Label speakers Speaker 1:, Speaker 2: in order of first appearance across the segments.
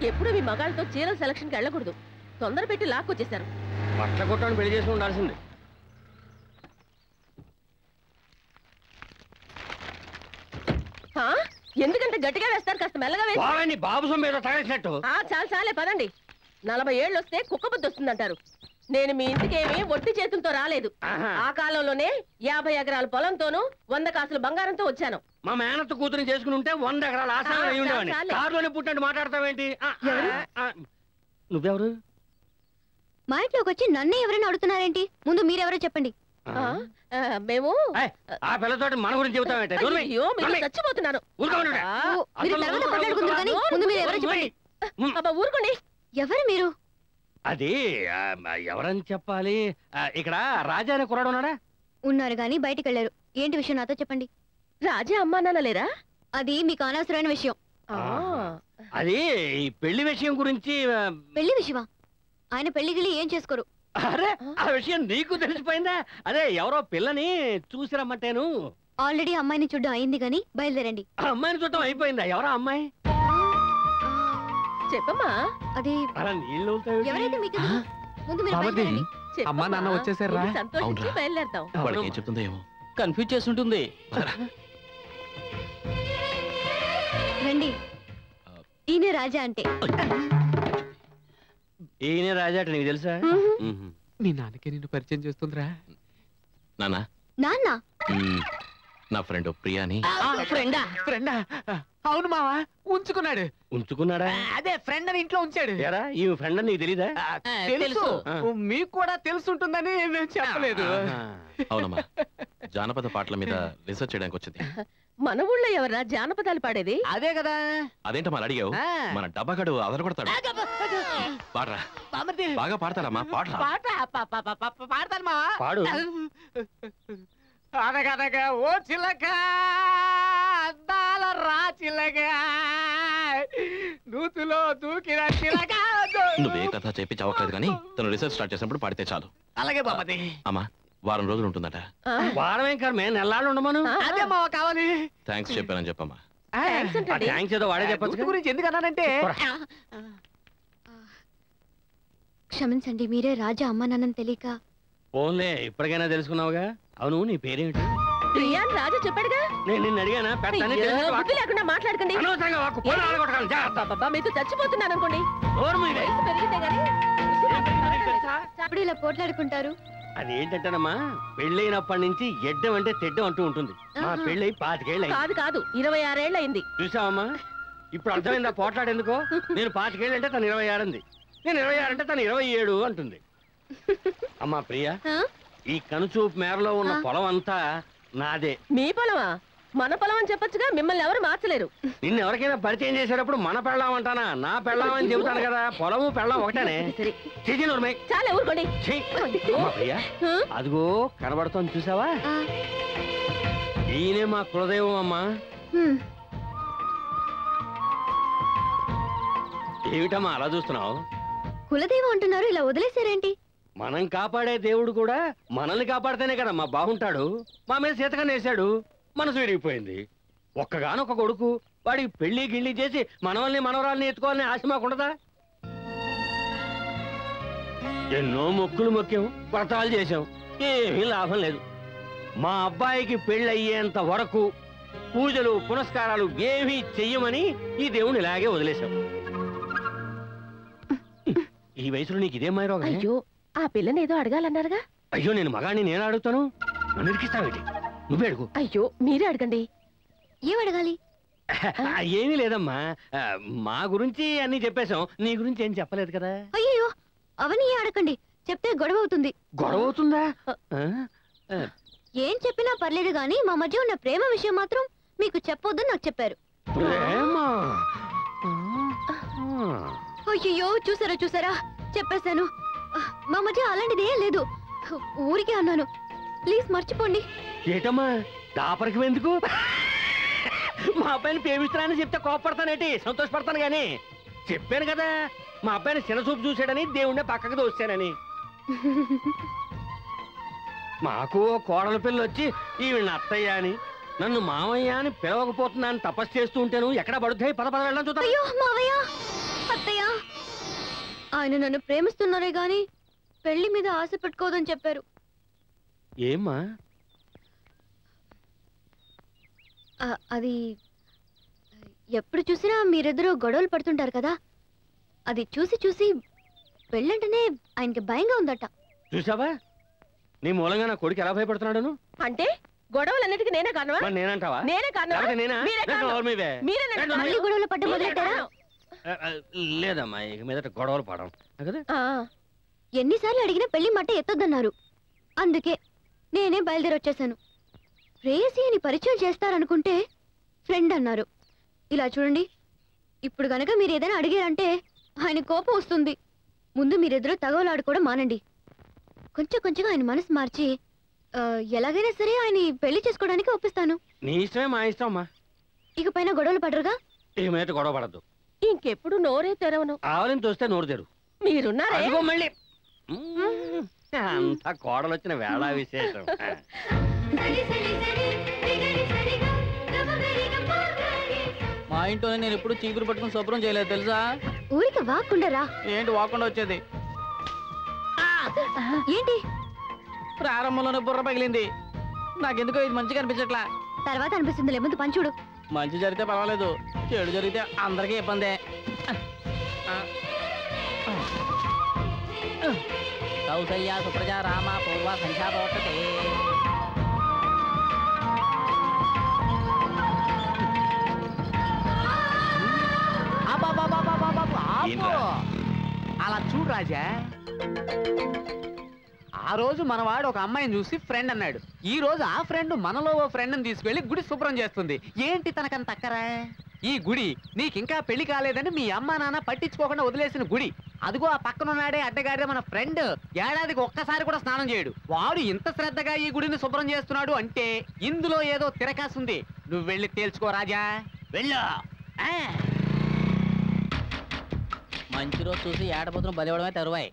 Speaker 1: ఎప్పుడు మీ మగాళ్ళతో చీరల సెలక్షన్కి వెళ్ళకూడదు. తొందర పెట్టి లాక్కొచ్చేశారు.
Speaker 2: బట్టల కొట్టని పెళ్లి చేసుకుని ఉండాల్సింది.
Speaker 1: ఎందుకంటే గట్టిగా వేస్తారు, కాస్త మెల్లగా వేసి.
Speaker 2: బాబు సొమ్మేదో తగలేసినట్టు.
Speaker 1: చాలు చాలే పదండి. 40 ఏళ్ళు వస్తే కుక్క బుద్ధి వస్తుందంటారు. నేను మీ ఇంటికేమి ఒట్టి చేతులతో రాలేదు. ఆ కాలంలోనే 50 ఎకరాల పొలంతోనూ 100 కాసులు బంగారంతో వచ్చాను.
Speaker 2: మా మేనత్త కూతురు చేసుకుని ఉంటే 100 ఎకరాల ఆశాలు అయి ఉండేవాడిని. కారులోనే పుట్టినట్టు మాట్లాడతావేంటి? నువ్వెవరు?
Speaker 3: మా ఇంట్లోకి వచ్చి నన్నే ఎవరైనా అడుగుతున్నారేంటి? ముందు మీరెవరో చెప్పండి.
Speaker 1: మేము
Speaker 2: ఆ పిల్లతోటి మన గురించి చెబుతావేంటి?
Speaker 1: చచ్చిపోతున్నాను.
Speaker 3: ఊరుకోండి. ఎవరు మీరు?
Speaker 2: అది ఎవరని చెప్పాలి. ఇక్కడ రాజా అనే కుర్రాడు ఉన్నాడా?
Speaker 3: ఉన్నారు గాని బయటికి వెళ్ళారు. ఏంటి విషయం నాతో చెప్పండి.
Speaker 1: రాజా అమ్మా నాన్న లేరా?
Speaker 3: అది మీకు అనవసరమైన విషయం.
Speaker 2: అది ఈ పెళ్లి విషయం గురించి.
Speaker 3: పెళ్లి విషయమా? ఆయన పెళ్లిగిలి ఏం చేసుకోరు.
Speaker 2: అరే ఆ విషయం నీకు తెలిసిపోయిందా? అదే ఎవరో పిల్లని చూసి రమ్మంటేను.
Speaker 3: ఆల్రెడీ అమ్మాయిని చూడడం అయింది గాని బయలుదేరండి.
Speaker 2: అమ్మాయిని చూడటం అయిపోయిందా? ఎవరో అమ్మాయి
Speaker 1: చెప్పమ్మా.
Speaker 3: అది ఎవరైతే మీకు ముందు మీరు బయలుదేరండి.
Speaker 4: అమ్మా నాన్న వచ్చేసారా?
Speaker 1: సంతోషించి బయలుదేరతాం.
Speaker 5: ఏం చెప్తుందో ఏమో
Speaker 4: కన్ఫ్యూజ్ చేస్తుంటుంది.
Speaker 3: రండి. ఈయన రాజా అంటే.
Speaker 2: ఈయన రాజా అంటే నీకు తెలుసా?
Speaker 4: మీ నాన్నకి నిన్ను పరిచయం చేస్తుందిరా.
Speaker 5: నాన్న
Speaker 3: నాన్న
Speaker 5: నా ఫ్రెండ్ ప్రియాని.
Speaker 4: ఫ్రెండా? అవును మావా, ఉంచుకున్నాడు.
Speaker 2: ఉంచుకున్నాడా?
Speaker 4: అదే ఫ్రెండ్ అని ఇంట్లో ఉంచాడు.
Speaker 2: ఈ ఫ్రెండ్ అని నీకు తెలీదా?
Speaker 4: తెలుసు. మీకు కూడా తెలుసుంటుందని మేము చెప్పలేదు.
Speaker 5: అవునమ్మా, జానపద పాటల మీద రీసెర్చ్ చేయడానికి వచ్చింది.
Speaker 1: మన ఊళ్ళో ఎవరా జానపదాలు పాడేది?
Speaker 4: అదే కదా.
Speaker 5: అదేంటో మరి అడిగావు. మన డబ్బాగడు అదర కొడతాడు. పాడరా, బాగా పాడతారమ్మా.
Speaker 4: పాడతాను మావా.
Speaker 2: పాడు.
Speaker 4: అనగనగా ఓ చిలక అందాల రా చిలక, నూతులో దూకిన చిలక.
Speaker 5: నువ్వే కథ చెప్పి చవకలేదు కానీ తను రీసెర్చ్ స్టార్ట్ చేసినప్పుడు పాడితే చాలు.
Speaker 4: అలాగే బామ్మది.
Speaker 5: అమ్మా, వారం రోజులు ఉంటుందట.
Speaker 2: వారం ఏం కాదు, మేము నెలలు ఉండమను.
Speaker 4: అదే మావ కావాలి.
Speaker 5: థ్యాంక్స్ చెప్పానని చెప్పమ్మా.
Speaker 2: థ్యాంక్స్ ఏదో వాడే చెప్పచ్చు.
Speaker 4: గురించి ఎందుకు అన్నానంటే,
Speaker 3: క్షమించండి, మీరే రాజా అమ్మ నాన్నని తెలియక.
Speaker 2: పోన్లే, ఇప్పటికైనా తెలుసుకున్నావుగా. అవును, నీ పేరేమిటి?
Speaker 1: ప్రియా అని రాజా చెప్పాడుగా.
Speaker 2: నేను నిన్ను అడిగానా?
Speaker 1: బుద్ధి లేకుండా మాట్లాడకండి. మీతో చచ్చిపోతున్నాను అనుకోండి.
Speaker 3: అప్పుడు ఇలా పోట్లాడుకుంటారు.
Speaker 2: అదేంటంటేనమ్మా, పెళ్ళైనప్పటి నుంచి ఎడ్డం అంటే తెడ్డం అంటూ ఉంటుంది. మా పెళ్ళై 25 ఏళ్ళు.
Speaker 1: కాదు కాదు, 26 ఏళ్ళు అయింది.
Speaker 2: చూసావమ్మా, ఇప్పుడు అర్థమైందా పోట్లాడేందుకో? నేను 25 ఏళ్ళు అంటే తను 26 అంది, నేను 26 అంటే తను 27 అంటుంది. అమ్మా ప్రియా, ఈ కనుచూపు మేరలో ఉన్న పొలం అంతా నాదే.
Speaker 1: మీ పొలమా? మన పొలం అని చెప్పొచ్చుగా. మిమ్మల్ని ఎవరు మార్చలేరు.
Speaker 2: నిన్ను ఎవరికైనా పరిచయం చేసేటప్పుడు మన పెళ్ళాం అంటానా, నా పెళ్ళాం అని చెబుతాను కదా. పొలము పెళ్ళాం ఒకటేనే.
Speaker 1: చాలా ఊరుకోండి.
Speaker 2: ప్రియా, అదిగో కనబడుతోంది చూసావా? ఈయనే మా కులదైవం అమ్మా. ఏమిటమ్మా అలా చూస్తున్నావు?
Speaker 3: కులదైవం అంటున్నారు, ఇలా వదిలేశారేంటి?
Speaker 2: మనం కాపాడే దేవుడు కూడా మనల్ని కాపాడితేనే కదా మా బాగుంటాడు. మా మీద సీతకన్నా వేశాడు, మనసు విరిగిపోయింది. ఒక్కగానొక్క కొడుకు, వాడికి పెళ్లి గిళ్ళి చేసి మనవల్ని మనవరాల్ని ఎత్తుకోవాలని ఆశ మాకుండదా? ఎన్నో మొక్కులు మొక్కాం, వ్రతాలు చేశాం, ఏమీ లాభం లేదు. మా అబ్బాయికి పెళ్లి అయ్యేంత వరకు పూజలు పునస్కారాలు ఏమీ చెయ్యమని ఈ దేవుని ఇలాగే వదిలేశాం. ఈ వయసులో నీకు ఇదే మాయరోగం?
Speaker 1: అయ్యో, ఆ పిల్లని ఏదో అడగాలన్నారుగా.
Speaker 2: అయ్యో, నేను మగాడిని, నేను అడుగుతాను. నన్ను ఇరికిస్తావేంటి? నువ్వే అడుగు.
Speaker 1: అయ్యో, మీరే అడగండి.
Speaker 3: ఏం అడగాలి?
Speaker 2: ఏమీ లేదమ్మా, మా గురించి అన్ని చెప్పేశాం, నీ గురించి ఏం చెప్పలేదు కదా.
Speaker 3: అయ్యో, అవన్నీ అడగండి, చెప్తే గొడవ అవుతుంది.
Speaker 2: గొడవ అవుతుందా?
Speaker 3: ఏం చెప్పినా పర్లేదు గాని మా మధ్య ఉన్న ప్రేమ విషయం మాత్రం మీకు చెప్పొద్దని నాకు చెప్పారు. అయ్యో, చూసారా చూసారా, చెప్పేశాను. మా మధ్య అలాంటిది ఏం లేదు, ఊరికే అన్నాను. ప్లీజ్ మర్చిపోండి.
Speaker 2: ఏటమ్మా దాపరికి ఎందుకు? మా అబ్బాయిని ప్రేమిస్తున్నానని చెప్తే కోపడతానేటి? సంతోషపడతాను గాని. చెప్పాను కదా, మా అబ్బాయిని చిన్నచూపు చూశాడని దేవుణ్ణి పక్కకు దోస్తానని. మాకు కోడల పిల్ల వచ్చి ఈవిడ అత్తయ్య అని, నన్ను మామయ్య అని పిలవకపోతున్నాను తపస్సు చేస్తూ ఉంటాను. ఎక్కడ పడుతాయి? పద పద వెళ్ళడం చూద్దాం.
Speaker 3: అయ్యో మావయ్య, అత్తయ్య ఆయన నన్ను ప్రేమిస్తున్నారే గాని పెళ్లి మీద ఆశ పెట్టుకోదని చెప్పారు.
Speaker 2: ఏమ్మా?
Speaker 3: అది ఎప్పుడు చూసినా మీరిద్దరూ గొడవలు పడుతుంటారు కదా, అది చూసి చూసి పెళ్ళంటేనే ఆయనకి భయంగా ఉందట.
Speaker 2: చూసావా నీ మూలంగా నా కొడుకు ఎలా భయపడుతున్నాడు?
Speaker 1: అంటే గొడవలన్నిటికీ నేనే కారణమా?
Speaker 2: నేనంటావా?
Speaker 1: నేనే కారణమా?
Speaker 3: మళ్ళీ గొడవలు పడ్డం మొదలెట్టారా?
Speaker 2: లేదమ్మా, ఇక మీదట గొడవలు పడడం కదా.
Speaker 3: ఎన్నిసార్లు అడిగినా పెళ్లి మాట ఎత్తొద్దన్నారు. అందుకే నేనే బయలుదేరి వచ్చేసాను. ప్రేయసి అని పరిచయం చేస్తారనుకుంటే ఫ్రెండ్ అన్నారు. ఇలా చూడండి, ఇప్పుడు గనక మీరు ఏదైనా అడిగారంటే ఆయన కోపం వస్తుంది. ముందు మీరిద్దరూ తగవలాడుకోవడం మానండి. కొంచెం కొంచెంగా ఆయన మనసు మార్చి ఎలాగైనా సరే ఆయన పెళ్లి చేసుకోవడానికి ఒప్పిస్తాను.
Speaker 2: నీ ఇష్టమే, మా ఇష్టం అమ్మా.
Speaker 3: ఇక పైన గొడవలు పడరుగా?
Speaker 2: ఇక మీద గొడవ పడద్దు.
Speaker 1: ఇంకెప్పుడు నోరే తెరవను.
Speaker 2: ఆవలిని తోస్తే నోరు తెరు.
Speaker 1: మీరున్నారే
Speaker 2: మళ్ళీ అంతా కోడలు వచ్చిన వేళ విశేషం.
Speaker 4: మా ఇంట్లోనే నేను ఎప్పుడు చీకురు పట్టుకుని శుభ్రం చేయలేదు తెలుసా?
Speaker 3: ఊరికి వాక్కుండరా?
Speaker 4: ఏంటి వాకుండా వచ్చేది?
Speaker 3: ఏంటి?
Speaker 4: ప్రారంభంలోనే బుర్ర పగిలింది. నాకెందుకో ఇది మంచిగా అనిపించట్లా.
Speaker 3: తర్వాత అనిపిస్తుంది. ముందు పంచుడు.
Speaker 4: మంచి జరిగితే పర్వాలేదు, చెడు జరిగితే అందరికీ ఇబ్బందే. కౌసల్య సుప్రజ రామ పూర్వ సంఖ్యా ప్రవర్తతే. అలా చూడు రాజా, ఆ రోజు మనవాడు ఒక అమ్మాయిని చూసి ఫ్రెండ్ అన్నాడు. ఈ రోజు ఆ ఫ్రెండ్ మనలో ఓ ఫ్రెండ్ని తీసుకెళ్లి గుడి శుభ్రం చేస్తుంది. ఏంటి తనకంత అక్కరా? ఈ గుడి నీకింకా పెళ్లి కాలేదని మీ అమ్మ నాన్న పట్టించుకోకుండా వదిలేసిన గుడి. అదిగో ఆ పక్కనున్నాడే అడ్డగాడిద మన ఫ్రెండ్, ఏడాదికి ఒక్కసారి కూడా స్నానం చేయడు. వాడు ఇంత శ్రద్ధగా ఈ గుడిని శుభ్రం చేస్తున్నాడు అంటే ఇందులో ఏదో తిరకాసుంది. నువ్వు వెళ్ళి తేల్చుకో రాజా, వెళ్ళు. మంచి రోజు చూసి ఏడపోతున్న బలివడమే తరువాయి.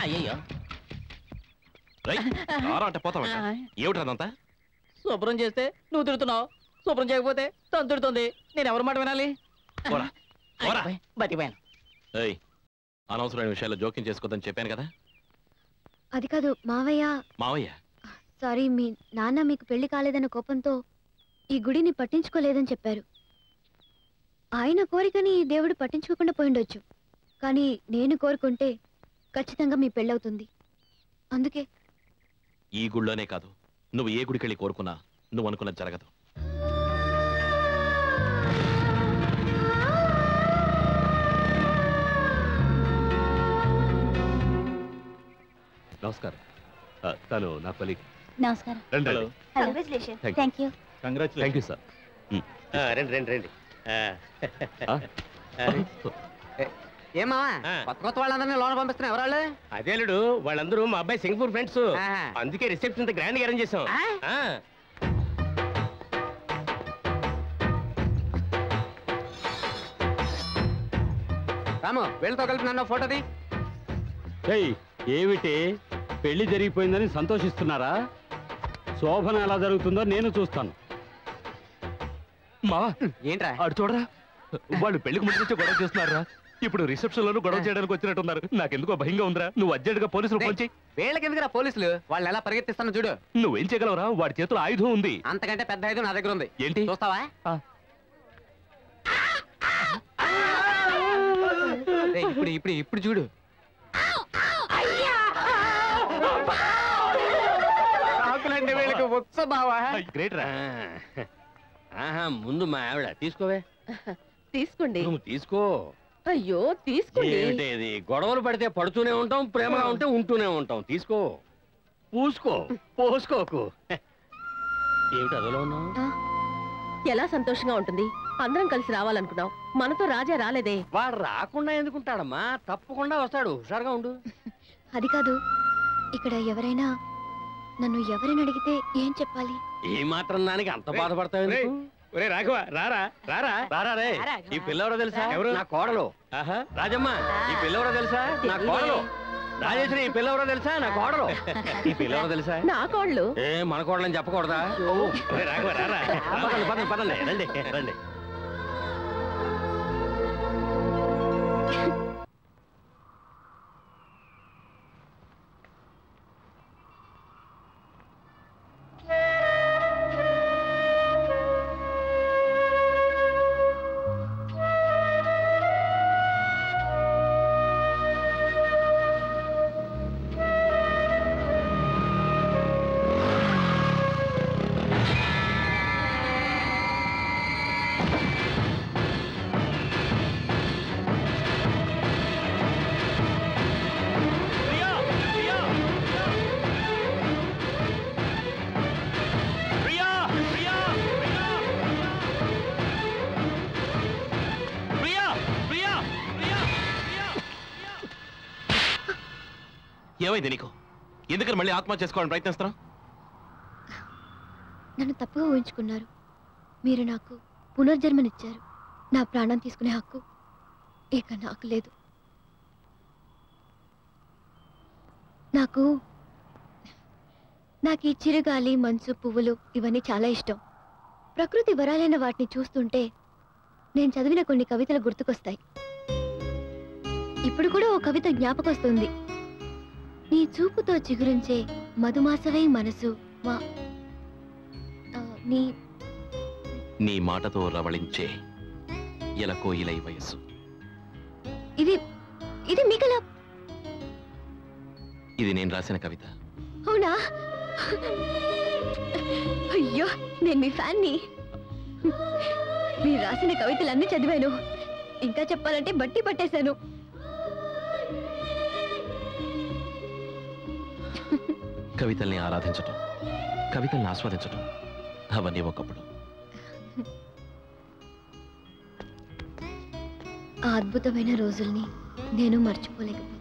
Speaker 4: అయ్యో
Speaker 5: అంటే పోతామంట. ఏమిటంతా
Speaker 4: శుభ్రం చేస్తే నువ్వు తిడుతున్నావు, శుభ్రం చేయకపోతే తను తిడుతుంది. నేను ఎవరి మాట వినాలి? బతిపోయాను.
Speaker 5: అనవసరమైన విషయాల్లో జోక్యం చేసుకోదని చెప్పాను కదా.
Speaker 3: అది కాదు మావయ్య.
Speaker 5: మావయ్య
Speaker 3: సారీ, మీ నాన్న మీకు పెళ్లి కాలేదన్న కోపంతో ఈ గుడిని పట్టించుకోలేదని చెప్పారు. ఆయన కోరికని దేవుడు పట్టించుకోకుండా పోయిండొచ్చు, కానీ నేను కోరుకుంటే ఖచ్చితంగా మీ పెళ్ళవుతుంది. అందుకే
Speaker 5: ఈ గుళ్ళోనే కాదు, నువ్వు ఏ గుడికెళ్ళి కోరుకున్నా నువ్వు అనుకున్నది జరగదు.
Speaker 6: నమస్కారం, తను నా కొలీగ్.
Speaker 3: నమస్కారం.
Speaker 6: Thank you sir.
Speaker 2: రండి రండి రండి.
Speaker 4: ఏమా కొత్త కొత్త వాళ్ళందరినీ లోన పంపిస్తున్నా? ఎవరాళ్ళు?
Speaker 2: అదేలుడు, వాళ్ళందరూ మా అబ్బాయి సింగపూర్ ఫ్రెండ్స్. అందుకే రిసెప్షన్ ఇంత గ్రాండ్ గా అరేంజ్ చేసాం.
Speaker 4: రాము, వీళ్ళతో కలిపి నన్ను ఫోటోది.
Speaker 6: ఏమిటి, పెళ్లి జరిగిపోయిందని సంతోషిస్తున్నారా? శోభన ఎలా జరుగుతుందో నేను చూస్తాను.
Speaker 5: మా
Speaker 4: ఏంట్రా
Speaker 5: అడు చూడరా, వాళ్ళు పెళ్లికి ముందు నుంచి గొడవ చేస్తున్నారా? ఇప్పుడు రిసెప్షన్ లోను గొడవ చేయడానికి వచ్చినట్టున్నారు. నాకెందుకో భయంగా ఉందిరా. నువ్వు అర్జెంట్ గా పోలీసులు పోంచి.
Speaker 4: వీళ్ళకి ఎందుకురా పోలీసులు? వాళ్ళు ఎలా పరిగెత్తిస్తాను చూడు.
Speaker 5: నువ్వేం చేయగలవురా? వాడి చేతులు ఆయుధం ఉంది.
Speaker 4: అంతకంటే పెద్ద ఆయుధం నా దగ్గర ఉంది.
Speaker 5: ఏంటి
Speaker 4: చూస్తావా? ఇప్పుడు ఇప్పుడు ఇప్పుడు చూడు. ఆకులంటే వీళ్ళకి ఉత్సవావా?
Speaker 5: గ్రేట్ రా.
Speaker 2: ముందు మా ఆవిడ తీసుకోవే.
Speaker 1: తీసుకోండి.
Speaker 2: నువ్వు తీసుకో.
Speaker 1: అయ్యో తీసుకోండి.
Speaker 2: ఏమిటి, గొడవలు పడితే పడుతూనే ఉంటాం, ప్రేమగా ఉంటే ఉంటూనే ఉంటాం. తీసుకో, పూసుకో, పోసుకోకు. ఏమిటి అదోలో ఉన్నావు?
Speaker 1: ఎలా సంతోషంగా ఉంటుంది? అందరం కలిసి రావాలనుకున్నాం, మనతో రాజా రాలేదే.
Speaker 2: వాడు రాకుండా ఎందుకుంటాడమ్మా, తప్పకుండా వస్తాడు. హుషారుగా ఉండు.
Speaker 3: అది కాదు, ఇక్కడ ఎవరైనా నన్ను ఎవరైనా అడిగితే ఏం చెప్పాలి?
Speaker 2: ఏ మాత్రం దానికి అంత బాధపడతావు? రాఘవ, రారా రారా రారా రే. ఈ పిల్లవరో తెలుసా? ఎవరు? నా కోడలు. రాజమ్మ, ఈ పిల్లవరో తెలుసా? నా కోడలు. రాజేశ్వరి, ఈ పిల్లవరో తెలుసా? నా కోడలు. ఈ పిల్లవరో తెలుసా?
Speaker 1: నా కోడలు.
Speaker 2: ఏ మన కోడలని చెప్పకూడదా? రాఘవ, రారా. పదండి పదండి పదండి, రండి రండి.
Speaker 5: ఏమైంది నీకు? ఎందుకని మళ్ళీ ఆత్మహత్య చేసుకోవాలని ప్రయత్నిస్తున్నావు?
Speaker 3: నన్ను తప్పుగా ఊహించుకున్నారు. మీరు నాకు పునర్జన్మనిచ్చారు. నా ప్రాణం తీసుకునే హక్కు ఇక నాకు లేదు. నాకు ఈ చిరుగాలి, మంచు, పువ్వులు ఇవన్నీ చాలా ఇష్టం. ప్రకృతి వరాలైన వాటిని చూస్తుంటే నేను చదివిన కొన్ని కవితలు గుర్తుకొస్తాయి. ఇప్పుడు కూడా ఓ కవిత జ్ఞాపకొస్తుంది. నీ చూపుతో చిగురించే మధుమాసవై మనసు
Speaker 5: నీ మాటతో రవళించే ఎలకో ఇలై వయస్సు.
Speaker 3: ఇది మీకలా?
Speaker 5: ఇది నేను రాసిన కవిత.
Speaker 3: అవునా? అయ్యో, నేను మీ ఫ్యాన్ని. మీరు రాసిన కవితలన్నీ చదివాను. ఇంకా చెప్పాలంటే బట్టి పట్టేశాను.
Speaker 5: కవితల్ని ఆరాధించటం, కవితల్ని ఆస్వాదించటం అవన్నీ ఒకప్పుడు.
Speaker 3: ఆ అద్భుతమైన రోజుల్ని నేను మర్చిపోలేకపోయాను.